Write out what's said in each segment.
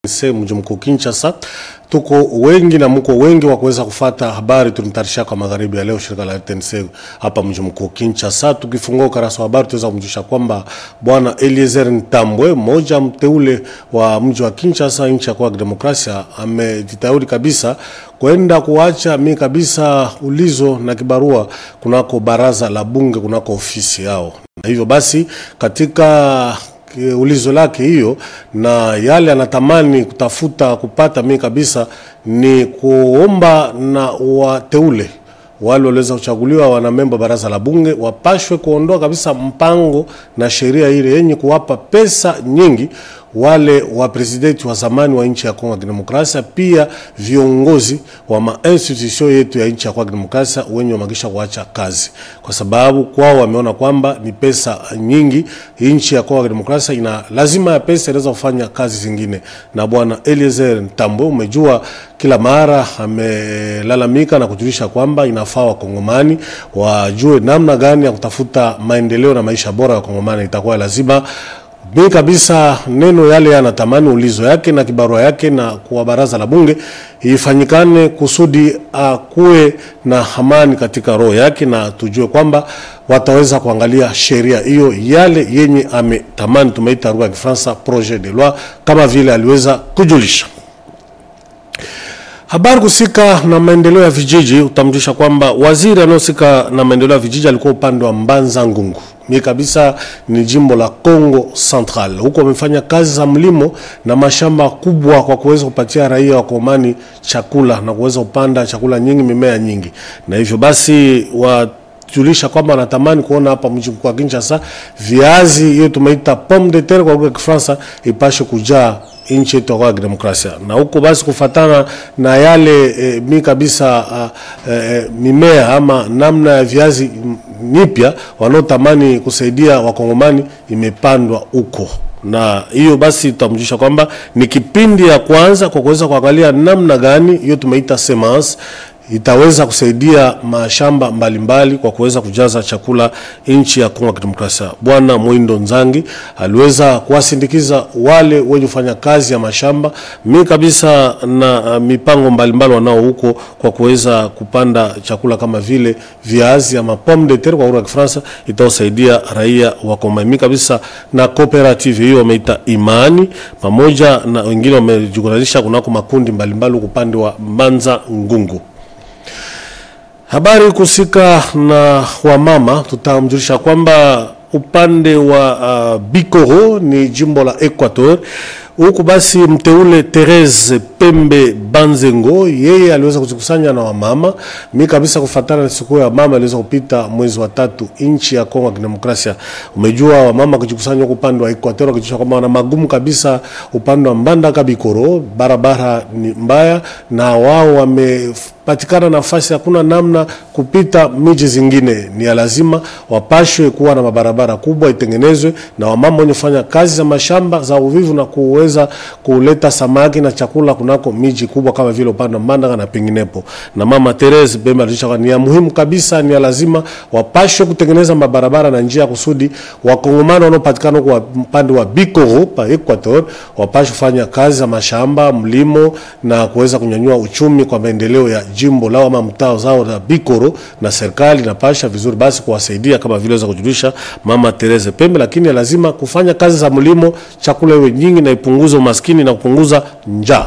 Mji mkuu Kinshasa, tuko wengi na mko wengi wa kuweza kufuata habari tunatarisha kwa magharibi ya leo shirika la RTNC hapa mji mkuu Kinshasa. Tukifungua ukurasa wa habari tuweza kumjulisha kwamba bwana Eliezer Ntambwe, mmoja mteule wa mji wa Kinshasa nchi ya kwa demokrasia, amejitahidi kabisa kwenda kuacha kabisa ulizo na kibarua kunako baraza la bunge kunako ofisi yao. Na hivyo basi katika ulizo lake hiyo na yale anatamani kutafuta kupata kabisa ni kuomba na wateule wale waliweza kuchaguliwa wanamemba baraza la bunge wapashwe kuondoa kabisa mpango na sheria ile yenye kuwapa pesa nyingi wale wa presidenti wa zamani wa nchi ya Kongo ya Kidemokrasia, pia viongozi wa institution yetu ya nchi ya Kongo ya Kidemokrasia wenye wamegisha kuacha kazi, kwa sababu kwao wameona kwamba ni pesa nyingi. Nchi ya Kongo ya Kidemokrasia ina lazima ya pesa inaweza kufanya kazi zingine. Na bwana Eliezer Ntambwe, umejua kila mara amelalamika na kujulisha kwamba inafaa Wakongomani wajue namna gani ya kutafuta maendeleo na maisha bora ya Wakongomani. Itakuwa lazima kabisa neno yale anatamani ulizo yake na kibarua yake na kwa baraza la bunge ifanyikane kusudi kuwe na amani katika roho yake, na tujue kwamba wataweza kuangalia sheria hiyo yale yenye ametamani, tumeita lugha ya Kifaransa projet de loi, kama vile aliweza kujulisha. Habari kusika na maendeleo ya vijiji, utamjulisha kwamba waziri anayehusika na maendeleo ya vijiji alikuwa upande wa Mbanza Ngungu. Kabisa ni jimbo la Kongo Central. Huko wamefanya kazi za mlimo na mashamba kubwa kwa kuweza kupatia raia wa Kongomani chakula na kuweza kupanda chakula nyingi, mimea nyingi. Na hivyo basi julisha kwamba anatamani kuona hapa mji mkuu wa Kinshasa viazi hiyo tumeita pomme de terre kwa lugha ya Kifaransa ipashe kujaa nchi yetu ya demokrasia. Na huko basi kufatana na yale kabisa mimea ama namna ya viazi nipya wanaotamani kusaidia Wakongomani imepandwa huko. Na hiyo basi tutamjisha kwamba ni kipindi ya kwanza kwa kuweza kuangalia namna gani hiyo tumeita semence itaweza kusaidia mashamba mbalimbali kwa kuweza kujaza chakula nchi ya Kongo ya Kidemokrasia. Bwana Mwindo Nzangi aliweza kuwasindikiza wale wenye kufanya kazi ya mashamba kabisa na mipango mbalimbali wanao huko kwa kuweza kupanda chakula kama vile viazi ama pomme de terre kwa lugha ya Kifaransa, itasaidia raia wa Kongo kabisa. Na cooperative hiyo wameita Imani pamoja na wengine wamejikunanisha kunako makundi mbalimbali upande wa Mbanza Ngungu. Habari kusika na wamama, tutamjulisha kwamba upande wa Bikoro ni jimbo la Equateur. Huku basi mteule Therese Pembe Banzengo yeye aliweza kujikusanya na wamama kabisa kufuatana na siku ya mama aliweza kupita mwezi wa 3 nchi ya Kongo ya Kidemokrasia. Umejua wamama kujikusanya upande wa Equateur kujikusanya kwamba wana magumu kabisa upande wa Mbandaka Bikoro, barabara ni mbaya na wao wamepatikana nafasi hakuna namna kupita miji zingine, ni lazima wapashwe kuwa na mabarabara kubwa itengenezwe na wamama wenye kufanya kazi za mashamba za uvivu na kuweza kuleta samaki na chakula kunako miji kubwa kama vile upande wa Mbandaka na penginepo. Na mama Therese Bemba alisema ni ya muhimu kabisa, ni lazima wapashwe kutengeneza mabarabara na njia kusudi Wakongomani wanaopatikana kwa upande wa Bikoro pa Equateur wapashwe kufanya kazi za mashamba, mlimo na kuweza kunyanyua uchumi kwa maendeleo ya jimbo lao ama mtaa zao za Bikoro, na serikali inapasha vizuri basi kuwasaidia kama vile waweza kujulisha mama Therese Pembe. Lakini lazima kufanya kazi za mlimo, chakula iwe nyingi na ipunguze umaskini na kupunguza njaa.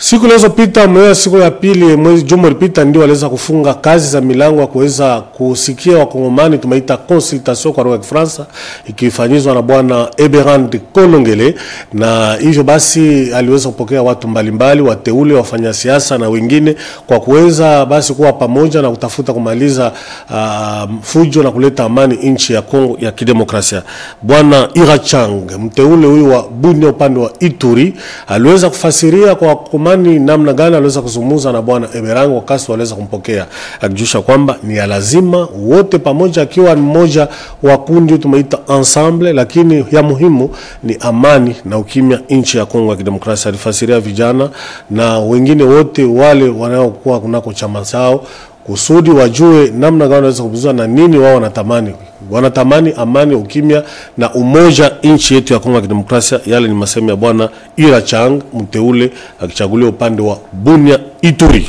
Siku iliyopita siku ya pili mwezi juma ilipita ndio waliweza kufunga kazi za milango kuweza kusikia Wakongomani, tumeita consultation kwa lugha ya Kifaransa, ikifanyizwa na bwana Eberand Kolongele. Na hivyo basi aliweza kupokea watu mbalimbali, wateule, wafanya siasa na wengine kwa kuweza basi kuwa pamoja na kutafuta kumaliza fujo na kuleta amani nchi ya Kongo ya Kidemokrasia. Bwana Irachang mteule huyu wa Bunia upande wa Ituri aliweza kufasiria kwa namna gani aliweza kuzungumza na bwana Eberango wakati waliweza kumpokea, akijusha kwamba ni lazima wote pamoja akiwa mmoja wa kundi tumeita ensemble, lakini ya muhimu ni amani na ukimya nchi ya Kongo ya Kidemokrasia. Alifasiria vijana na wengine wote wale wanaokuwa kunako chama chao kusudi wajue namna gani wanaweza kupuzwa na nini wao wanatamani wanatamani amani, ukimya na umoja nchi yetu ya Kongo ya Kidemokrasia. Yale ni masemi ya bwana Ira Chang, mteule akichaguliwa upande wa Bunia Ituri.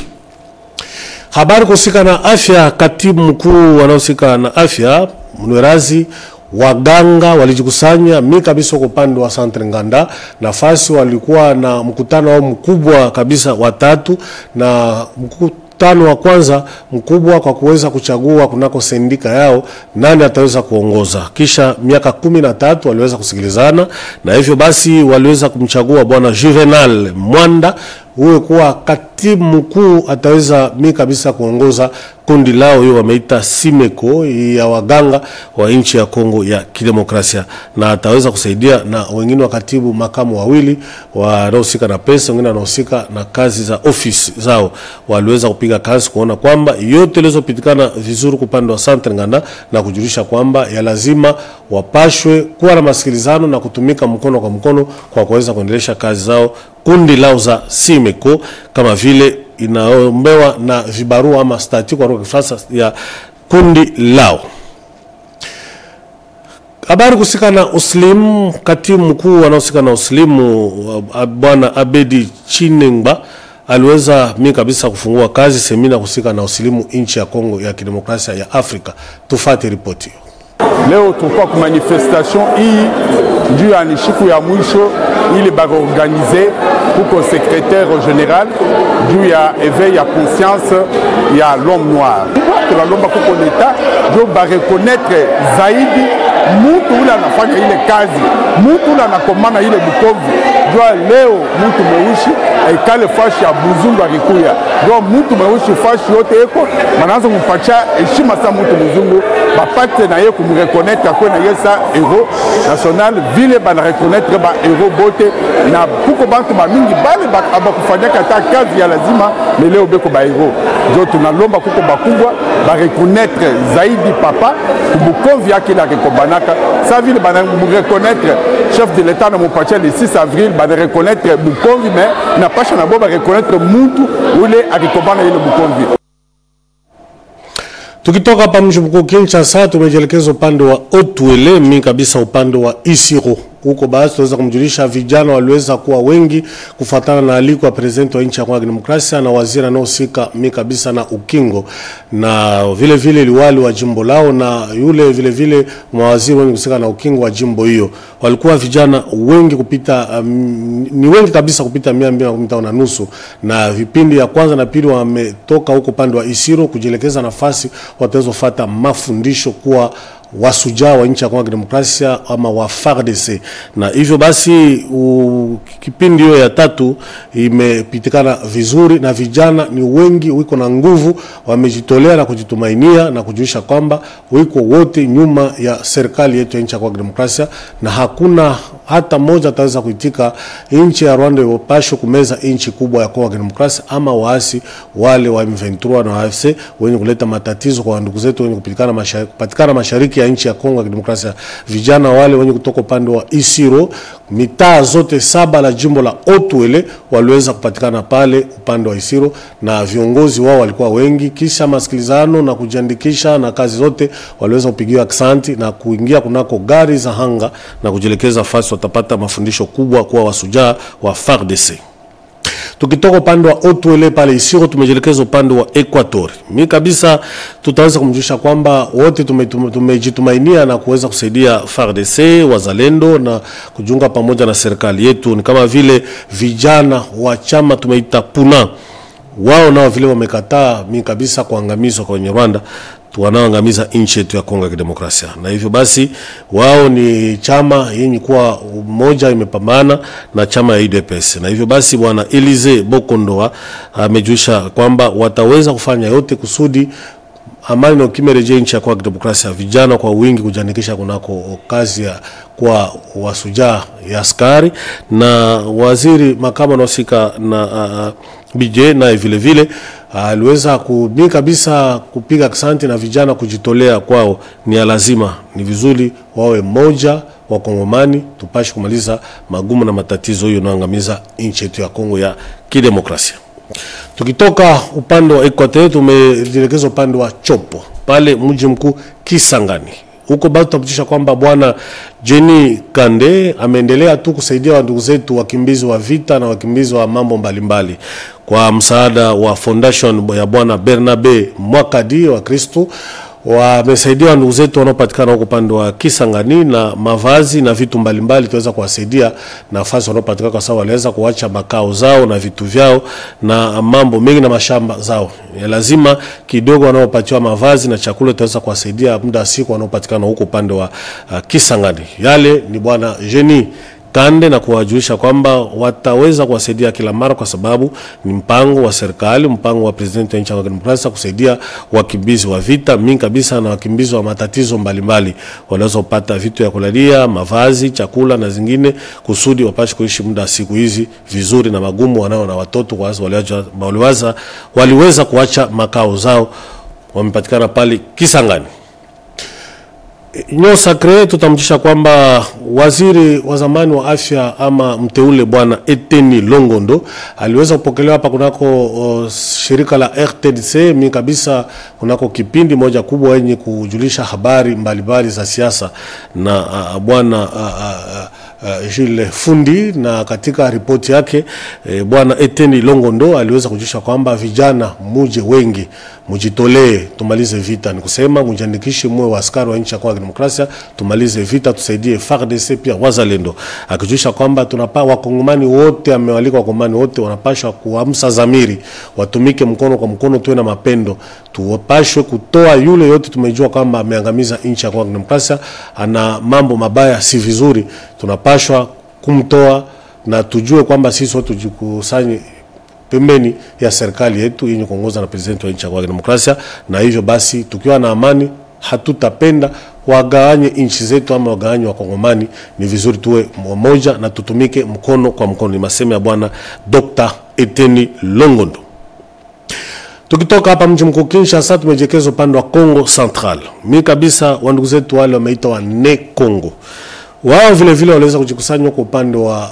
Habari kusika na afya. Katibu mkuu wanaosika na afya Mnwerazi, waganga walijikusanya kabisa kwa upande wa Centre Nganda. Nafasi walikuwa na mkutano wao mkubwa kabisa watatu, na mkutano wa kwanza mkubwa kwa kuweza kuchagua kunako sendika yao nani ataweza kuongoza. Kisha miaka 13 waliweza kusikilizana, na hivyo basi waliweza kumchagua bwana Juvenal Mwanda huyo kuwa katibu mkuu, ataweza kabisa kuongoza kundi lao hiyo wameita Simeko ya waganga wa nchi ya Kongo ya Kidemokrasia, na ataweza kusaidia na wengine wa katibu makamu wawili wanaohusika na pesa, wengine wanaohusika na kazi za ofisi zao. Waliweza kupiga kazi kuona kwamba yote lizopitikana vizuri kupande wa Centre Nganda, na kujulisha kwamba ya lazima wapashwe kuwa na masikilizano na kutumika mkono kwa mkono kwa kuweza kuendelesha kazi zao kundi lao za Simeko, kama vile inaombewa na vibarua ama stati kwa lugha ya Kifaransa ya kundi lao. Habari kusika na uslimu. Katibu mkuu wanaosika na uslimu bwana Abedi Chinengba aliweza kabisa kufungua kazi semina kusika na uslimu nchi ya Kongo ya Kidemokrasia ya Afrika. Tufate ripoti. Leo tulikuwa kwa manifestation hii ndio ya siku ya mwisho ili baorganize huko secrétaire général juu ya éveil ya conscience ya l'homme noir. Tunalomba kuko leta ndio ba reconnaître zaidi mtu ule anafanya ile kazi, mtu ule anakomana ile Bukovu. Ndio leo mtu mweusi aikale fashi ya Buzungu akikuya, ndio mtu mweusi fashi yote eko manaanza kumpatia heshima sa mtu mzungu bapate na yeye kumreconnaître kwa na yesa héros national vile bana reconnaître ba héros bote, na kuko bantu mingi bale abakufanya kata kazi ya lazima leo beko ba héros. Ndio tunalomba kuko bakubwa ba reconnaître zaidi papa kubukovi yake la rekobanaka sa vile bana reconnaître chef de l'état na mopatia le 6 avril bana reconnaître Bukovi, mais na pasha na boba reconnaître mtu ule akikobana ile Bukovi. Tukitoka hapa mji mkuu Kinshasa tumejelekeza upande wa Otuele kabisa upande wa Isiro. Huko basi tunaweza kumjulisha vijana waliweza kuwa wengi kufuatana na aliko wa president wa nchi ya Kongo ya Kidemokrasia na waziri anaohusika kabisa na ukingo, na vile vile liwali wa jimbo lao, na yule vile vile mawaziri wengi kuhusika na ukingo wa jimbo hiyo. Walikuwa vijana wengi kupita ni wengi kabisa kupita 200 na nusu, na vipindi ya kwanza na pili wametoka huko upande wa Isiro kujielekeza nafasi watazofuata mafundisho kuwa wasujaa wa nchi ya Kongo ya Kidemokrasia ama wa FARDC. Na hivyo basi kipindi hiyo ya tatu imepitikana vizuri, na vijana ni wengi wiko na nguvu, wamejitolea na kujitumainia na kujulisha kwamba wiko wote nyuma ya serikali yetu ya nchi ya Kongo ya Kidemokrasia, na hakuna hata mmoja ataweza kuitika nchi ya Rwanda yopasho kumeza nchi kubwa ya Kongo ya Kidemokrasia ama waasi wale wa M23 na AFC wenye kuleta matatizo kwa ndugu zetu wenye kupatikana mashariki ya nchi ya Kongo ya Kidemokrasia. Vijana wale wenye kutoka upande wa Isiro, mitaa zote 7 la jimbo la Otuele waliweza kupatikana pale upande wa Isiro, na viongozi wao walikuwa wengi. Kisha masikilizano na kujiandikisha na kazi zote waliweza kupigiwa aksanti na kuingia kunako gari za hanga na kujielekeza fasi watapata mafundisho kubwa kwa wasujaa wa FARDC. Tukitoka upande wa Otuele pale Isiro tumejelekeza upande wa Equator. Kabisa tutaweza kumjulisha kwamba wote tumejitumainia na kuweza kusaidia FARDC, wazalendo na kujiunga pamoja na serikali yetu. Ni kama vile vijana wa chama tumeita Puna, wao nao vile wamekataa kabisa kuangamizwa kwenye Rwanda, wanaoangamiza nchi yetu ya Kongo ya Kidemokrasia. Na hivyo basi wao ni chama yenye kuwa moja imepambana na chama ya UDPS. Na hivyo basi bwana Elize Bokondoa amejulisha kwamba wataweza kufanya yote kusudi amani na ukimerejea nchi ya Kongo ya Kidemokrasia, vijana kwa wingi kujiandikisha kunako kazi ya kwa wasujaa ya askari, na waziri makamu anahusika na BJ na vile vile aliweza kabisa kupiga aksanti na vijana kujitolea kwao ni lazima. Ni vizuri wawe moja wa Kongomani tupashi kumaliza magumu na matatizo hiyo naangamiza nchi yetu ya Kongo ya Kidemokrasia. Tukitoka upande wa Equateur tumejielekeza upande wa Chopo pale mji mkuu Kisangani. Huko bado tutamtisha kwamba bwana Jenny Kande ameendelea tu kusaidia ndugu zetu wakimbizi wa vita na wakimbizi wa mambo mbalimbali kwa msaada wa foundation ya bwana Bernabe Mwakadi wa Kristo. Wamesaidia ndugu zetu wanaopatikana huko upande wa Kisangani na mavazi na vitu mbalimbali tuweza kuwasaidia nafasi wanaopatikana kwa sababu waliweza kuacha makao zao na vitu vyao na mambo mengi na mashamba zao. Ya lazima kidogo wanaopatiwa mavazi na chakula tuweza kuwasaidia muda siku wanaopatikana huko upande wa Kisangani. Yale ni bwana Jenny Kande na kuwajulisha kwamba wataweza kuwasaidia kila mara kwa sababu ni mpango wa serikali, mpango wa president wa nchi ya Demokrasia kusaidia wakimbizi wa vita mingi kabisa na wakimbizi wa matatizo mbalimbali wanaweza kupata vitu ya kulalia, mavazi, chakula na zingine kusudi wapashe kuishi muda siku hizi vizuri na magumu wanao na watoto waliweza kuacha makao zao wamepatikana pale Kisangani. Nyo Sacre tutamjisha kwamba waziri wa zamani wa afya ama mteule bwana Eteni Longondo aliweza kupokelewa hapa kunako shirika la RTDC mingi kabisa kunako kipindi moja kubwa yenye kujulisha habari mbalimbali za siasa na bwana Jules Fundi, na katika ripoti yake bwana Eteni Longondo aliweza kujulisha kwamba vijana muje wengi mujitolee tumalize vita, ni kusema mujiandikishe mwe wa askari wa nchi ya Demokrasia tumalize vita tusaidie FARDC pia wazalendo, akijulisha kwamba tunapa wakongomani wote amewalika wakongomani wote wanapashwa kuamsa zamiri watumike mkono kwa mkono tuwe na mapendo tuwapashwe kutoa yule yote tumejua kwamba ameangamiza nchi ya Demokrasia ana mambo mabaya si vizuri tunapashwa kumtoa na tujue kwamba sisi wote tujikusanye pembeni ya serikali yetu yenye kuongozwa na president wa nchi ya Demokrasia, na hivyo basi tukiwa na amani hatutapenda wagawanye nchi zetu ama wagawanye wakongomani, ni vizuri tuwe mmoja na tutumike mkono kwa mkono. Ni maseme ya bwana Dr. Eteni Longondo. Tukitoka hapa mji mkuu Kinshasa tumejekeza upande wa Kongo Central. Mimi kabisa wandugu zetu wale wameita wa Ne Kongo. Wao vile vile waliweza kujikusanya kwa upande wa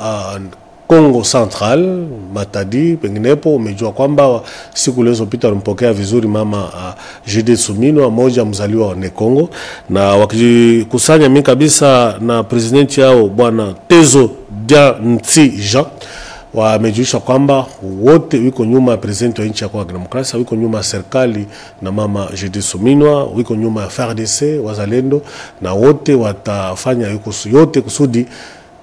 Kongo Central, Matadi, penginepo. Umejua kwamba siku lezopita walimpokea vizuri mama Judith Suminwa, mmoja mzaliwa wa Ne Kongo, na wakikusanya mimi kabisa na president yao bwana Tezo Diantsi Jean, wamejulisha kwamba wote wiko nyuma ya president wa nchi ya Demokrasia, wiko nyuma ya serikali na mama Judith Suminwa, wiko nyuma ya FARDC wazalendo, na wote watafanya yote kusudi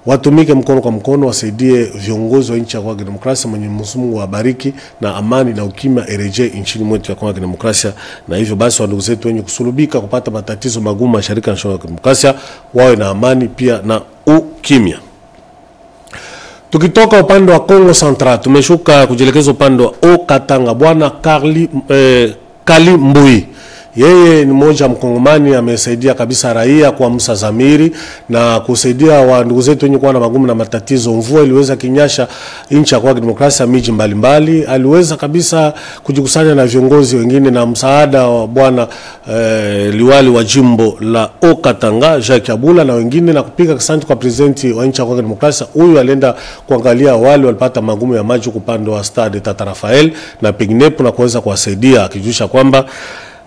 watumike mkono kwa mkono wasaidie viongozi wa nchi ya Demokrasia. Mwenyezi Mungu wabariki na amani na ukimya ereje nchini mwetu ya Demokrasia. Na hivyo basi wandugu zetu wenye kusulubika kupata matatizo magumu mashariki ya Demokrasia wawe na amani pia na ukimya. Tukitoka upande wa Kongo Central tumeshuka kujielekeza upande wa Okatanga. Bwana Kali Mbui, yeye ni mmoja mkongomani, amesaidia kabisa raia kwa msa zamiri na kusaidia wa ndugu zetu wenye kuwa na magumu na matatizo. Mvua iliweza kinyasha nchi ya Demokrasia miji mbalimbali, aliweza kabisa kujikusanya na viongozi wengine na msaada wa bwana liwali wa jimbo la Okatanga Jacques Abula na wengine, na kupiga asante kwa presidenti wa nchi ya Demokrasia. Huyu alienda kuangalia wale walipata magumu ya maji kupande wa Stade Tata Rafael na penginepo na kuweza kuwasaidia, akijulisha kwamba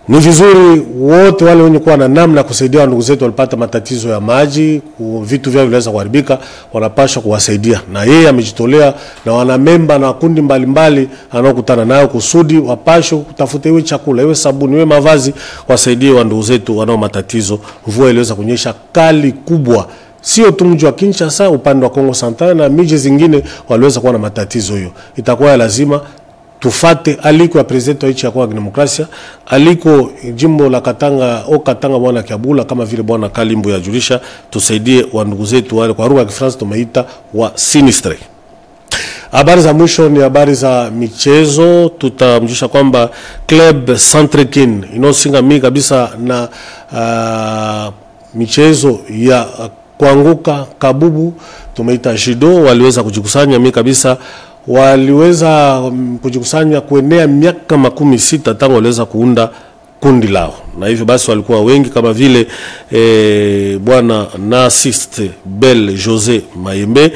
ni vizuri wote wale wenye kuwa na namna kusaidia ndugu zetu walipata matatizo ya maji, vitu vyao viliweza kuharibika, wanapaswa kuwasaidia. Na yeye amejitolea na wanamemba na kundi mbalimbali anaokutana nayo kusudi wapaswe kutafuta iwe chakula, iwe sabuni, iwe mavazi, wasaidie wa ndugu zetu wanao matatizo. Mvua iliweza kunyesha kali kubwa, sio tu mji wa Kinshasa, upande wa Kongo Central na miji zingine waliweza kuwa na matatizo hiyo. Itakuwa lazima tufate aliko ya president wa nchi ya Demokrasia, aliko jimbo la Katanga au Katanga bwana Kiabula, kama vile bwana Kalimbo ya julisha, tusaidie wa ndugu zetu wale kwa lugha ya Kifaransa tumeita wa sinistre. Habari za mwisho ni habari za michezo. Tutamjusha kwamba Club Centrekin inosinga mimi kabisa na michezo ya kuanguka kabubu tumeita judo, waliweza kujikusanya mimi kabisa, waliweza kujikusanya kuenea miaka 16 tangu waliweza kuunda kundi lao, na hivyo basi walikuwa wengi kama vile bwana Narcisse Bel Jose Mayembe,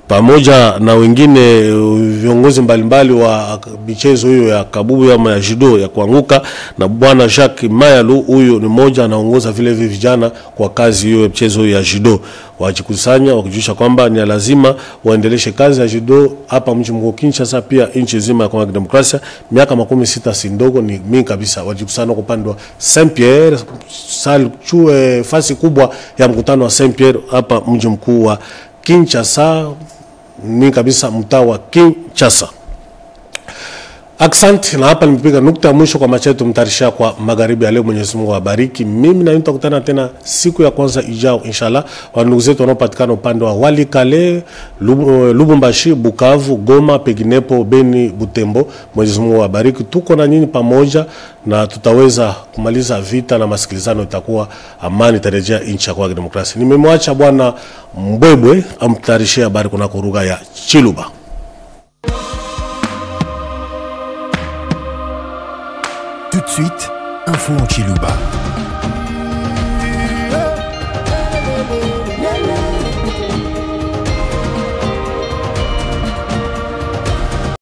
pamoja na wengine viongozi mbalimbali wa michezo hiyo ya kabubu ama ya judo ya kuanguka, na bwana Jacques Mayalu, huyu ni mmoja anaongoza vile vijana kwa kazi hiyo ya mchezo ya judo. Wajikusanya wakijusha kwamba ni lazima waendeleshe kazi ya judo hapa mji mkuu Kinshasa, pia nchi nzima ya Kongo ya Kidemokrasia. Miaka 16 si ndogo, ni mingi kabisa. Wajikusanya kwa upande wa Saint-Pierre, chue fasi kubwa ya mkutano wa Saint-Pierre hapa mji mkuu wa Kinshasa, ni kabisa mtaa wa Kinshasa. Asante, na hapa nimepiga nukta mwisho kwa macheto mtarisha kwa magharibi ya leo. Mwenyezi Mungu awabariki. Mimi na nitakutana tena siku ya kwanza ijao inshallah. Wa ndugu zetu wanaopatikana upande wa Walikale, Lubumbashi, Bukavu, Goma, Peginepo, Beni, Butembo, Mwenyezi Mungu awabariki. Tuko na nyinyi pamoja na tutaweza kumaliza vita na masikilizano, itakuwa amani tarejea nchi ya kwa demokrasia. Nimemwacha bwana Mbwebwe amtarishia habari kuna kuruga ya Chiluba. Tout de suite, info en Chiluba.